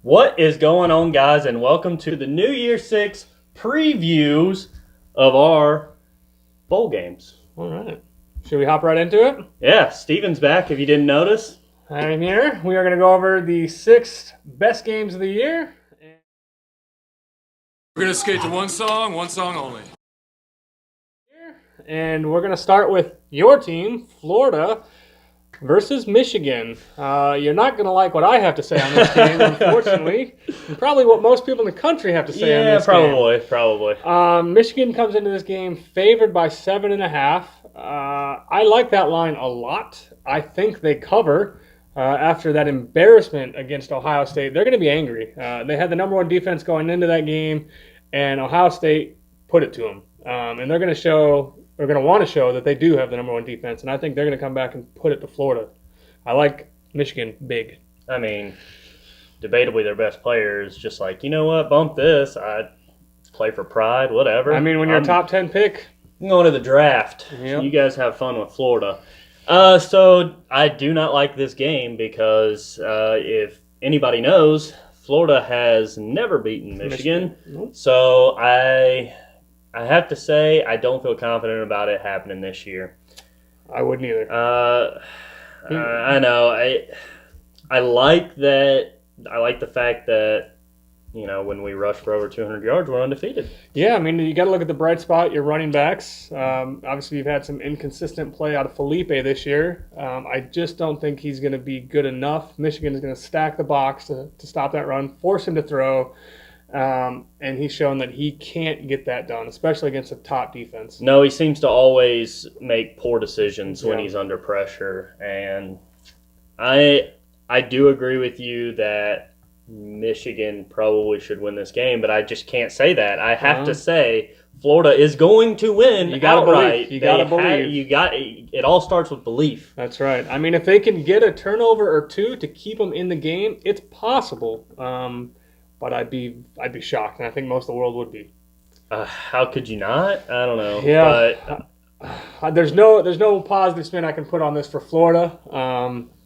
What is going on, guys, and welcome to the New Year 6 previews of our bowl games. All right. Should we hop right into it? Yeah, Steven's back if you didn't notice. I'm here. We are going to go over the 6 best games of the year. We're going to skate to one song only. And we're going to start with your team, Florida, versus Michigan. You're not going to like what I have to say on this game, unfortunately. And probably what most people in the country have to say on this probably, game. probably. Michigan comes into this game favored by 7.5. I like that line a lot. I think they cover after that embarrassment against Ohio State. They're going to be angry. They had the number one defense going into that game, and Ohio State put it to them. And they're going to want to show that they do have the number one defense, and I think they're going to come back and put it to Florida. I like Michigan big. I mean, debatably their best player is just like, you know what, bump this. I play for pride, whatever. I mean, when you're a top 10 pick. I'm going to the draft. Yep. You guys have fun with Florida. So I do not like this game because if anybody knows, Florida has never beaten Michigan. Nope. So I have to say I don't feel confident about it happening this year. I wouldn't either. I know. I like that. I like the fact that, you know, when we rush for over 200 yards, we're undefeated. Yeah, I mean, you got to look at the bright spot, your running backs. Obviously, you've had some inconsistent play out of Felipe this year. I just don't think he's going to be good enough. Michigan is going to stack the box to stop that run, force him to throw, and he's shown that he can't get that done, especially against a top defense. No, he seems to always make poor decisions when he's under pressure, and I do agree with you that Michigan probably should win this game, but I just can't say that. I have to say Florida is going to win outright. You got to believe. It all starts with belief. That's right. I mean, if they can get a turnover or two to keep them in the game, it's possible. But I'd be shocked, and I think most of the world would be. How could you not? I don't know. Yeah. But there's no positive spin I can put on this for Florida.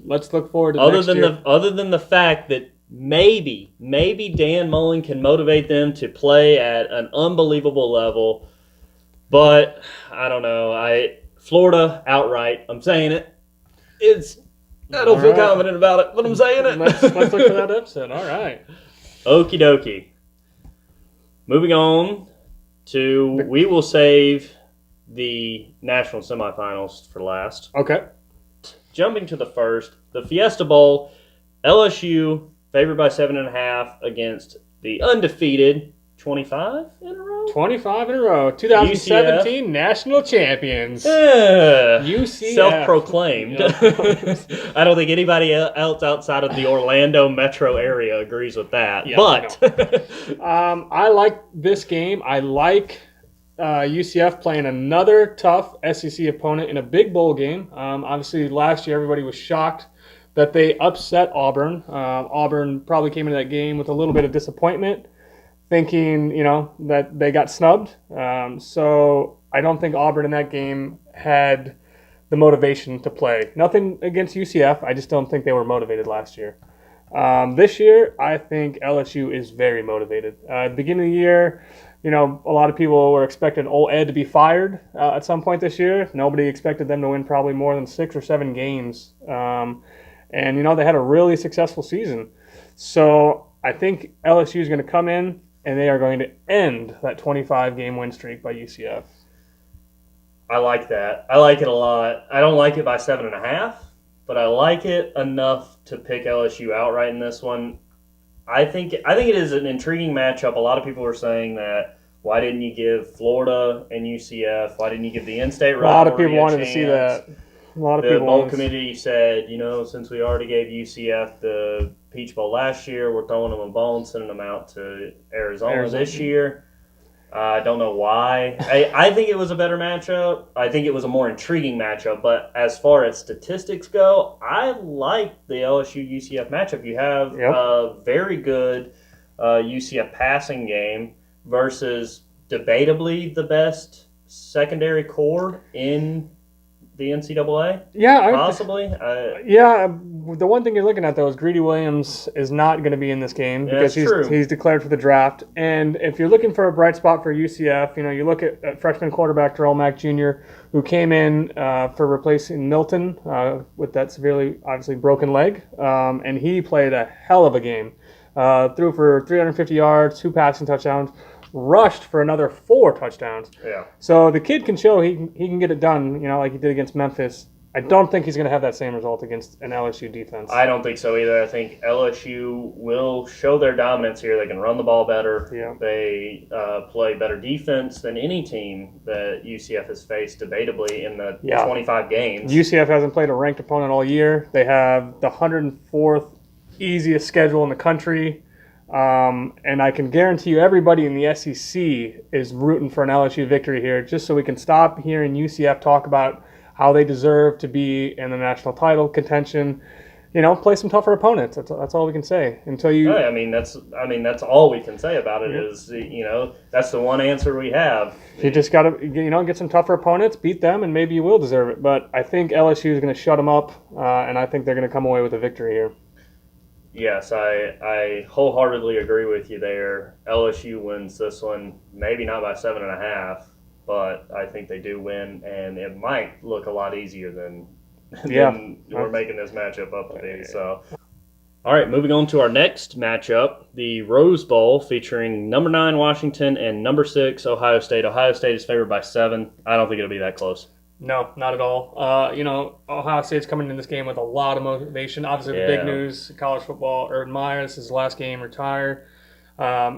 Let's look forward to next year. Other than the fact that maybe Dan Mullen can motivate them to play at an unbelievable level, but I don't know. Florida outright. I'm saying it. I don't feel confident about it, but I'm saying it. Let's look for that upset. All right. Okie dokie. Moving on to, we will save the national semifinals for last. Okay. Jumping to the first, the Fiesta Bowl, LSU favored by 7.5 against the undefeated 25 in a row? 25 in a row. 2017 UCF. National champions. UCF. Self-proclaimed. Yep. I don't think anybody else outside of the Orlando metro area agrees with that. Yeah, but I like this game. I like UCF playing another tough SEC opponent in a big bowl game. Obviously, last year everybody was shocked that they upset Auburn. Auburn probably came into that game with a little bit of disappointment, thinking, that they got snubbed. So I don't think Auburn in that game had the motivation to play. Nothing against UCF. I just don't think they were motivated last year. This year, I think LSU is very motivated. At the beginning of the year, a lot of people were expecting old Ed to be fired at some point this year. Nobody expected them to win probably more than 6 or 7 games. And, they had a really successful season. So I think LSU is going to come in, and they are going to end that 25-game win streak by UCF. I like that. I like it a lot. I don't like it by 7.5, but I like it enough to pick LSU outright in this one. I think it is an intriguing matchup. A lot of people are saying that, why didn't you give Florida and UCF? Why didn't you give the in-state rivalry a lot of people wanted to see that. The bowl committee said, since we already gave UCF the Peach Bowl last year, we're throwing them a bone, sending them out to Arizona this year. I don't know why. I think it was a better matchup. I think it was a more intriguing matchup. But as far as statistics go, I like the LSU-UCF matchup. You have a very good UCF passing game versus debatably the best secondary core in the NCAA? Yeah, Possibly. Yeah, the one thing you're looking at though is Greedy Williams is not going to be in this game because he's declared for the draft. And if you're looking for a bright spot for UCF, you look at freshman quarterback Terrell Mack Jr., who came in for replacing Milton with that severely, obviously broken leg, and he played a hell of a game. Threw for 350 yards, 2 passing touchdowns, rushed for another 4 touchdowns. Yeah. So the kid can show he can get it done, like he did against Memphis. I don't think he's going to have that same result against an LSU defense. I don't think so either. I think LSU will show their dominance here. They can run the ball better. Yeah. They play better defense than any team that UCF has faced, debatably, in the 25 games. UCF hasn't played a ranked opponent all year. They have the 104th easiest schedule in the country. And I can guarantee you everybody in the SEC is rooting for an LSU victory here, just so we can stop hearing UCF talk about how they deserve to be in the national title contention. Play some tougher opponents. That's all we can say until you. Yeah, that's all we can say about it is that's the one answer we have. You just got to get some tougher opponents, beat them, and maybe you will deserve it. But I think LSU is going to shut them up, and I think they're going to come away with a victory here. Yes, I wholeheartedly agree with you there. LSU wins this one, maybe not by 7.5. But I think they do win, and it might look a lot easier than we're making this matchup up to be. So, all right, moving on to our next matchup, the Rose Bowl, featuring number 9 Washington and number 6 Ohio State. Ohio State is favored by 7. I don't think it'll be that close. No, not at all. Ohio State's coming in this game with a lot of motivation. Obviously, the big news, college football, Urban Meyer, this is his last game, retired.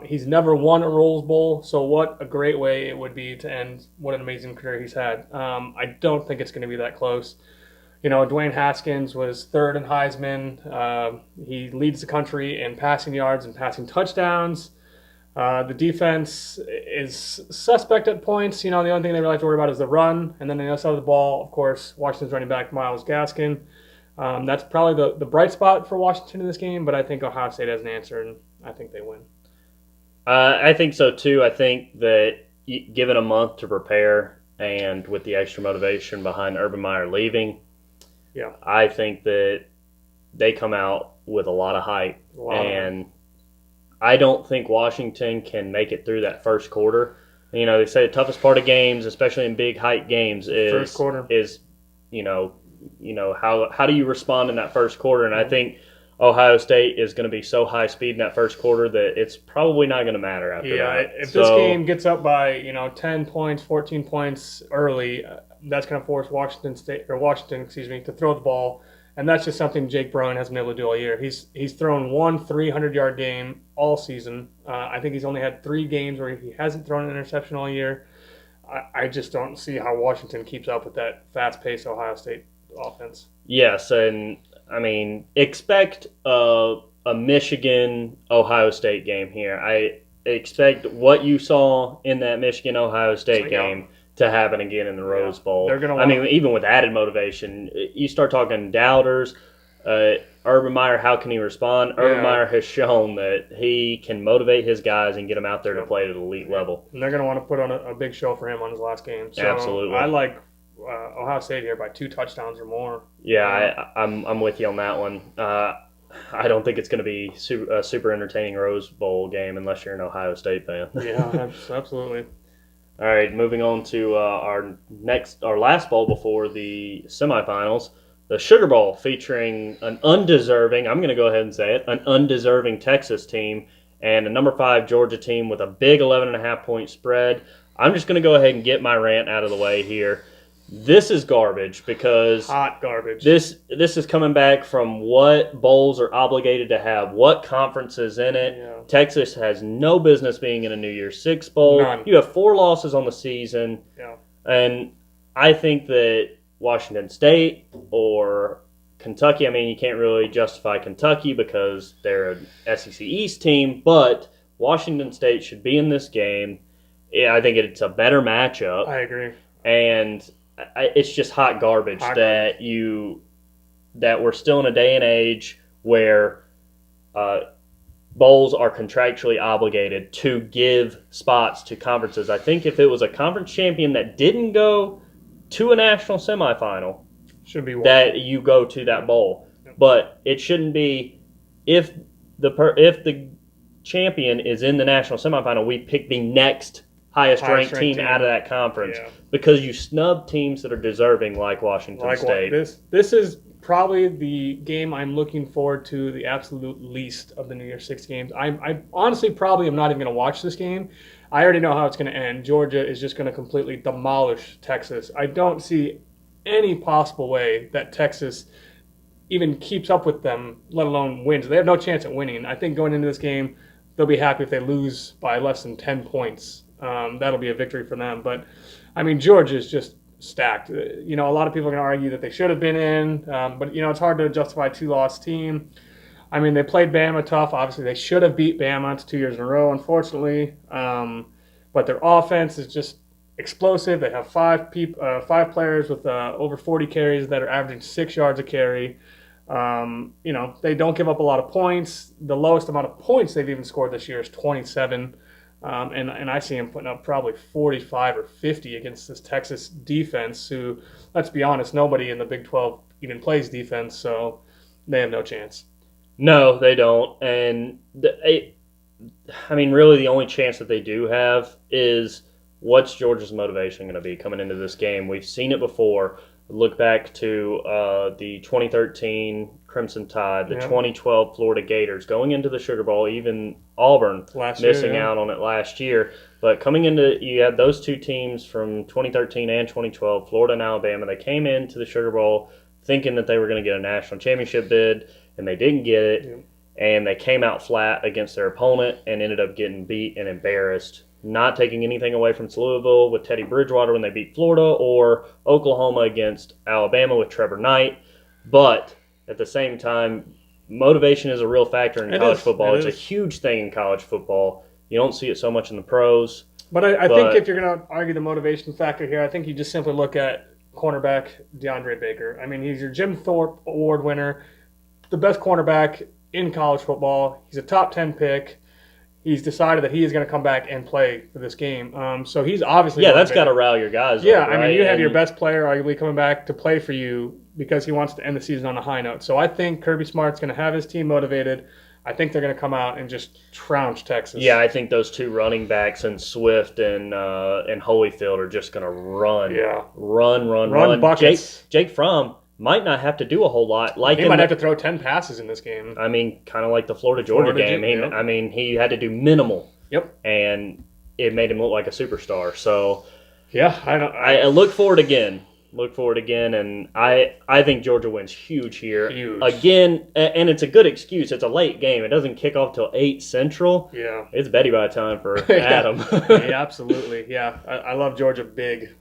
He's never won a Rose Bowl, so what a great way it would be to end what an amazing career he's had. I don't think it's going to be that close. Dwayne Haskins was 3rd in Heisman. He leads the country in passing yards and passing touchdowns. The defense is suspect at points. The only thing they really have to worry about is the run. And then on the other side of the ball, of course, Washington's running back Myles Gaskin. That's probably the bright spot for Washington in this game, but I think Ohio State has an answer, and I think they win. I think so too. I think that given a month to prepare and with the extra motivation behind Urban Meyer leaving, I think that they come out with a lot of hype. I don't think Washington can make it through that first quarter. They say the toughest part of games, especially in big hype games, is first quarter. How do you respond in that first quarter? And I think Ohio State is going to be so high speed in that first quarter that it's probably not going to matter after that. If this game gets up by 10 points, 14 points early, that's going to force Washington to throw the ball, and that's just something Jake Browning hasn't been able to do all year. He's thrown one 300-yard game all season. I think he's only had 3 games where he hasn't thrown an interception all year. I just don't see how Washington keeps up with that fast-paced Ohio State offense. Yes, and expect a Michigan-Ohio State game here. I expect what you saw in that Michigan-Ohio State game to happen again in the Rose Bowl. Even with added motivation, you start talking doubters. Urban Meyer, how can he respond? Urban Meyer has shown that he can motivate his guys and get them out there to play at an elite level. And they're going to want to put on a big show for him on his last game. So absolutely. I like Ohio State here by 2 touchdowns or more. Yeah, I'm with you on that one. I don't think it's going to be a super entertaining Rose Bowl game unless you're an Ohio State fan. Yeah, absolutely. All right, moving on to our last bowl before the semifinals, the Sugar Bowl, featuring an undeserving, I'm going to go ahead and say it, an undeserving Texas team and a number 5 Georgia team with a big 11.5-point spread. I'm just going to go ahead and get my rant out of the way here. This is garbage because hot garbage. This is coming back from what bowls are obligated to have, what conferences in it. Yeah. Texas has no business being in a New Year's Six bowl. None. You have 4 losses on the season. Yeah. And I think that Washington State or Kentucky, you can't really justify Kentucky because they're an SEC East team, but Washington State should be in this game. Yeah, I think it's a better matchup. I agree. And it's just hot garbage that we're still in a day and age where bowls are contractually obligated to give spots to conferences. I think if it was a conference champion that didn't go to a national semifinal Should be one. that you go to that bowl. Yep. But it shouldn't be if the champion is in the national semifinal, we pick the next highest ranked team out of that conference because you snub teams that are deserving like Washington State. This is probably the game I'm looking forward to the absolute least of the New Year's Six games. I honestly probably am not even going to watch this game. I already know how it's going to end. Georgia is just going to completely demolish Texas. I don't see any possible way that Texas even keeps up with them, let alone wins. They have no chance at winning. I think going into this game, they'll be happy if they lose by less than 10 points. That'll be a victory for them. But, I mean, Georgia is just stacked. A lot of people are going to argue that they should have been in, but, it's hard to justify a two-loss team. I mean, they played Bama tough. Obviously, they should have beat Bama. It's 2 years in a row, unfortunately. But their offense is just explosive. They have five players with over 40 carries that are averaging 6 yards a carry. They don't give up a lot of points. The lowest amount of points they've even scored this year is 27. And I see them putting up probably 45 or 50 against this Texas defense who, let's be honest, nobody in the Big 12 even plays defense, so they have no chance. No, they don't. And, really the only chance that they do have is what's Georgia's motivation going to be coming into this game? We've seen it before. Look back to the 2013 Crimson Tide, the 2012 Florida Gators, going into the Sugar Bowl, even Auburn missing out on it last year. But coming into, you had those two teams from 2013 and 2012, Florida and Alabama. They came into the Sugar Bowl thinking that they were going to get a national championship bid, and they didn't get it. Yep. And they came out flat against their opponent and ended up getting beat and embarrassed. Not taking anything away from Louisville with Teddy Bridgewater when they beat Florida, or Oklahoma against Alabama with Trevor Knight. But at the same time, motivation is a real factor in college football. It's a huge thing in college football. You don't see it so much in the pros. But I think if you're going to argue the motivation factor here, I think you just simply look at cornerback DeAndre Baker. I mean, he's your Jim Thorpe Award winner, the best cornerback in college football. He's a top 10 pick. He's decided that he is going to come back and play for this game. So he's obviously that's got to rally your guys up, right? I mean, you have your best player arguably coming back to play for you because he wants to end the season on a high note. So I think Kirby Smart's going to have his team motivated. I think they're going to come out and just trounce Texas. Yeah, I think those two running backs and Swift and Holyfield are just going to run. Yeah. Run buckets. Jake Fromm might not have to do a whole lot. He might have to throw 10 passes in this game. I mean, kind of like the Florida-Georgia game. He had to do minimal. Yep. And it made him look like a superstar. So, yeah, I look forward again. And I think Georgia wins huge here. Huge. Again, and it's a good excuse. It's a late game. It doesn't kick off till 8 Central. Yeah. It's Betty by time for Adam. Yeah, absolutely. Yeah, I love Georgia big.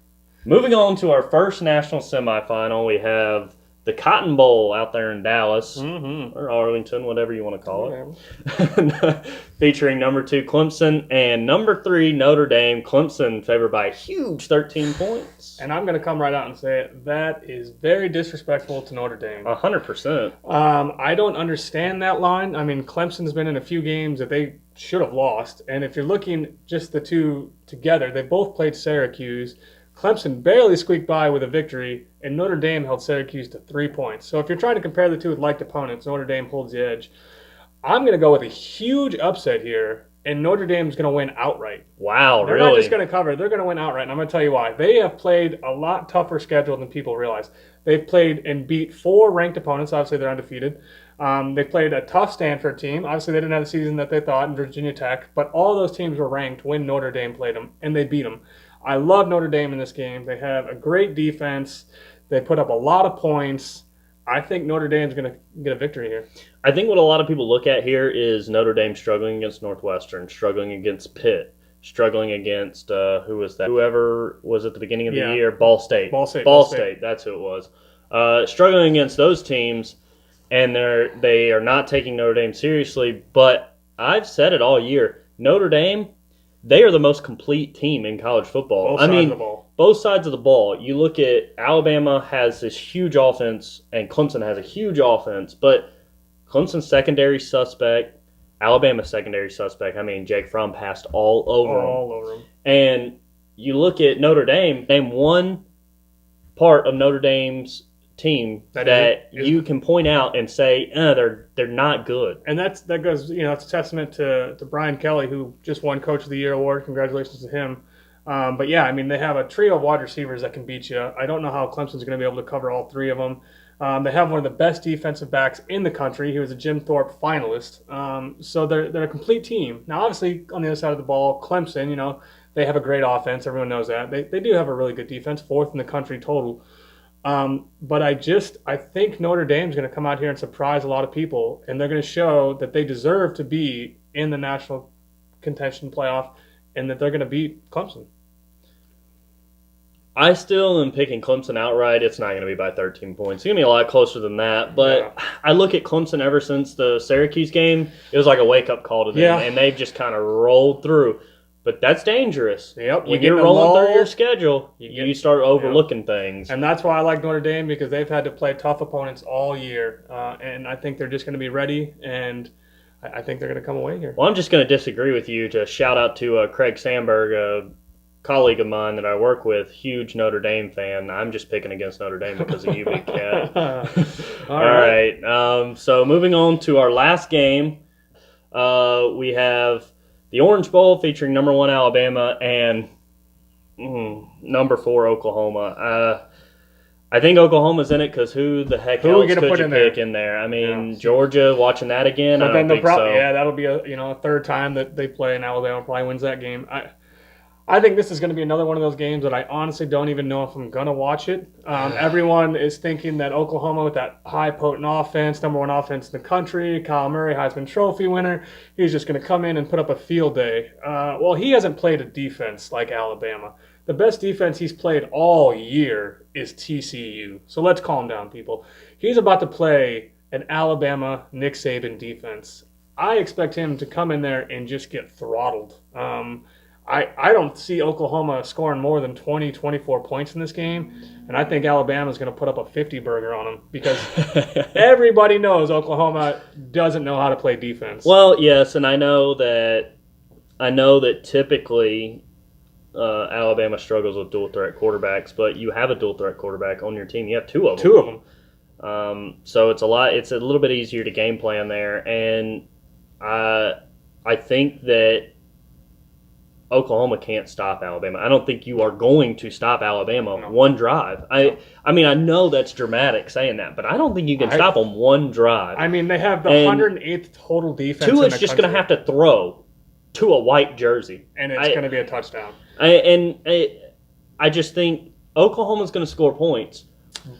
Moving on to our first national semifinal, we have the Cotton Bowl out there in Dallas, or Arlington, whatever you want to call it, featuring number 2 Clemson and number 3 Notre Dame. Clemson favored by a huge 13 points. And I'm going to come right out and say it. That is very disrespectful to Notre Dame. 100%. I don't understand that line. I mean, Clemson's been in a few games that they should have lost. And if you're looking just the two together, they both played Syracuse. Clemson barely squeaked by with a victory, and Notre Dame held Syracuse to 3 points. So if you're trying to compare the two with liked opponents, Notre Dame holds the edge. I'm going to go with a huge upset here, and Notre Dame's going to win outright. Wow, really? They're not just going to cover. They're going to win outright, and I'm going to tell you why. They have played a lot tougher schedule than people realize. They've played and beat 4 ranked opponents. Obviously, they're undefeated. They played a tough Stanford team. Obviously, they didn't have the season that they thought in Virginia Tech, but all those teams were ranked when Notre Dame played them, and they beat them. I love Notre Dame in this game. They have a great defense. They put up a lot of points. I think Notre Dame's going to get a victory here. I think what a lot of people look at here is Notre Dame struggling against Northwestern, struggling against Pitt, struggling against, who was that? Whoever was at the beginning of the year, Ball State. Ball State, that's who it was. Struggling against those teams, and they are not taking Notre Dame seriously. But I've said it all year. Notre Dame, they are the most complete team in college football. Both sides of the ball. You look at Alabama has this huge offense, and Clemson has a huge offense, but Clemson's secondary suspect, Alabama's secondary suspect. I mean, Jake Fromm passed all over him. And you look at Notre Dame, name one part of Notre Dame's team that is you can point out and say they're not good. And that goes, it's a testament to Brian Kelly, who just won Coach of the Year award. Congratulations to him. But yeah, I mean, they have a trio of wide receivers that can beat you. I don't know how Clemson's going to be able to cover all three of them. They have one of the best defensive backs in the country. He was a Jim Thorpe finalist. So they're a complete team. Now, obviously, on the other side of the ball, Clemson, they have a great offense. Everyone knows that. They do have a really good defense, fourth in the country total. But I think Notre Dame's going to come out here and surprise a lot of people, and they're going to show that they deserve to be in the national contention playoff and that they're going to beat Clemson. I still am picking Clemson outright. It's not going to be by 13 points. It's going to be a lot closer than that. But I look at Clemson ever since the Syracuse game. It was like a wake-up call to them, and they've just kind of rolled through. But that's dangerous. Yep. When you're rolling through your schedule, you start overlooking things. And that's why I like Notre Dame, because they've had to play tough opponents all year. And I think they're just going to be ready, and I think they're going to come away here. Well, I'm just going to disagree with you to shout out to Craig Sandberg, a colleague of mine that I work with, huge Notre Dame fan. I'm just picking against Notre Dame because of you, Big Cat. All right. So moving on to our last game, we have the Orange Bowl featuring number 1 Alabama and number 4 Oklahoma. I think Oklahoma's in it because who the heck else could you pick in there? I mean, Georgia, watching that again, I don't think so. Yeah, that'll be a third time that they play, and Alabama probably wins that game. I think this is going to be another one of those games that I honestly don't even know if I'm going to watch it. Everyone is thinking that Oklahoma, with that high potent offense, number 1 offense in the country, Kyle Murray, Heisman Trophy winner, he's just going to come in and put up a field day. Well, he hasn't played a defense like Alabama. The best defense he's played all year is TCU. So let's calm down, people. He's about to play an Alabama Nick Saban defense. I expect him to come in there and just get throttled. I don't see Oklahoma scoring more than 20, 24 points in this game, and I think Alabama's going to put up a 50-burger on them because everybody knows Oklahoma doesn't know how to play defense. Well, yes, and I know that typically Alabama struggles with dual-threat quarterbacks, but you have a dual-threat quarterback on your team. You have 2 of them. 2 of them. So it's a little bit easier to game plan there, and I think that Oklahoma can't stop Alabama. I don't think you are going to stop Alabama one drive. I mean, I know that's dramatic saying that, but I don't think you can stop them one drive. I mean, they have the 108th total defense. Tua's just going to have to throw to a white jersey. And it's going to be a touchdown. I just think Oklahoma's going to score points,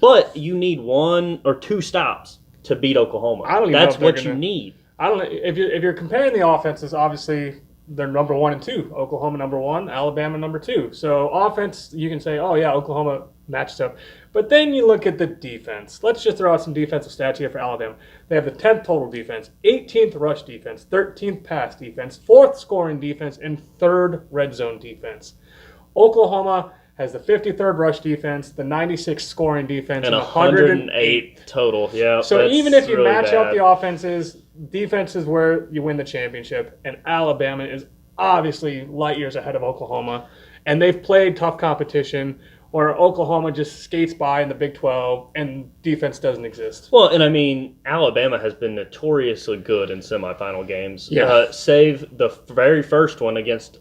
but you need 1 or 2 stops to beat Oklahoma. That's what you need. I don't know if you're comparing the offenses. Obviously, they're number 1 and 2. Oklahoma number 1, Alabama number 2. So offense, you can say, oh yeah, Oklahoma matched up. But then you look at the defense. Let's just throw out some defensive stats here for Alabama. They have the 10th total defense, 18th rush defense, 13th pass defense, 4th scoring defense, and 3rd red zone defense. Oklahoma has the 53rd rush defense, the 96th scoring defense, and 108 total. Yeah. So even if you match up the offenses, defense is where you win the championship, and Alabama is obviously light years ahead of Oklahoma, and they've played tough competition where Oklahoma just skates by in the Big 12 and defense doesn't exist. Well, and I mean, Alabama has been notoriously good in semifinal games. Yeah. Save the very first one against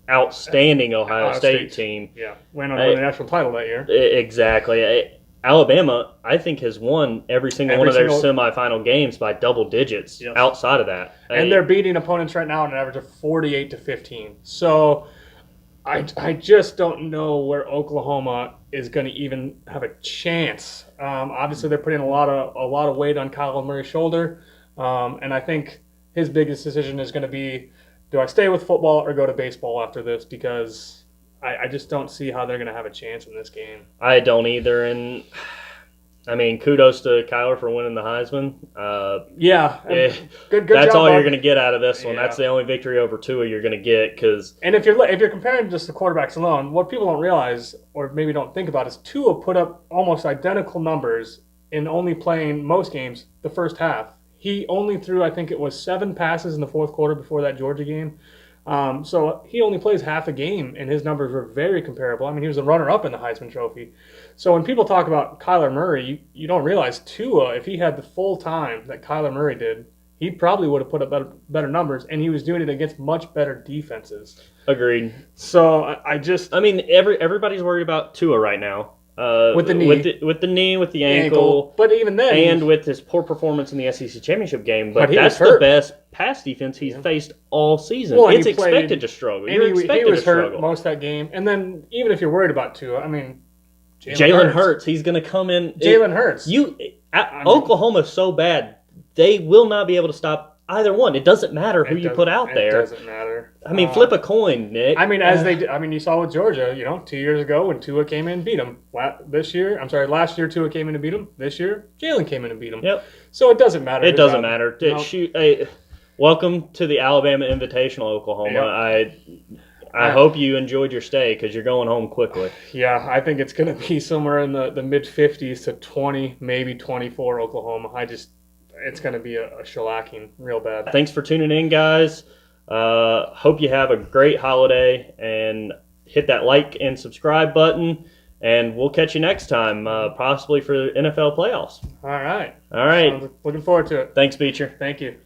outstanding Ohio State team. Yeah, went on the national title that year. Exactly. Alabama, I think, has won every single one of their semifinal games by double digits outside of that. And they're beating opponents right now on an average of 48-15. So I just don't know where Oklahoma is going to even have a chance. Obviously, they're putting a lot of weight on Kyle Murray's shoulder, and I think his biggest decision is going to be, do I stay with football or go to baseball after this? Because I just don't see how they're going to have a chance in this game. I don't either, and I mean, kudos to Kyler for winning the Heisman. Good that's job, all Bob. you're going to get out of this one. That's the only victory over Tua you're going to get. And if you're comparing just the quarterbacks alone, what people don't realize or maybe don't think about is Tua put up almost identical numbers in only playing most games the first half. He only threw, I think it was 7 passes in the fourth quarter before that Georgia game. So he only plays half a game, and his numbers were very comparable. I mean, he was a runner-up in the Heisman Trophy. So when people talk about Kyler Murray, you don't realize Tua, if he had the full time that Kyler Murray did, he probably would have put up better numbers, and he was doing it against much better defenses. Agreed. So I mean, everybody's worried about Tua right now. With the knee. With the knee, with the ankle. But even then. And with his poor performance in the SEC Championship game. But he that's was hurt. the best pass defense he's faced all season. Well, it's expected to struggle. You're expected he was to struggle. hurt most of that game. And then even if you're worried about Tua, I mean, Jalen Hurts, he's going to come in. Jalen Hurts. Oklahoma's so bad, they will not be able to stop either one. It doesn't matter who you put out there. It doesn't matter. I mean, flip a coin, Nick. I mean, you saw with Georgia, 2 years ago when Tua came in and beat him. Last year Tua came in and beat him. This year, Jalen came in and beat him. Yep. So it doesn't matter. It doesn't matter. Welcome to the Alabama Invitational, Oklahoma. Yep. I hope you enjoyed your stay because you're going home quickly. Yeah, I think it's going to be somewhere in the mid-50s to 20, maybe 24 Oklahoma. It's going to be a shellacking real bad. Thanks for tuning in, guys. Hope you have a great holiday, and hit that like and subscribe button, and we'll catch you next time, possibly for NFL playoffs. All right. Looking forward to it. Thanks, Beecher. Thank you.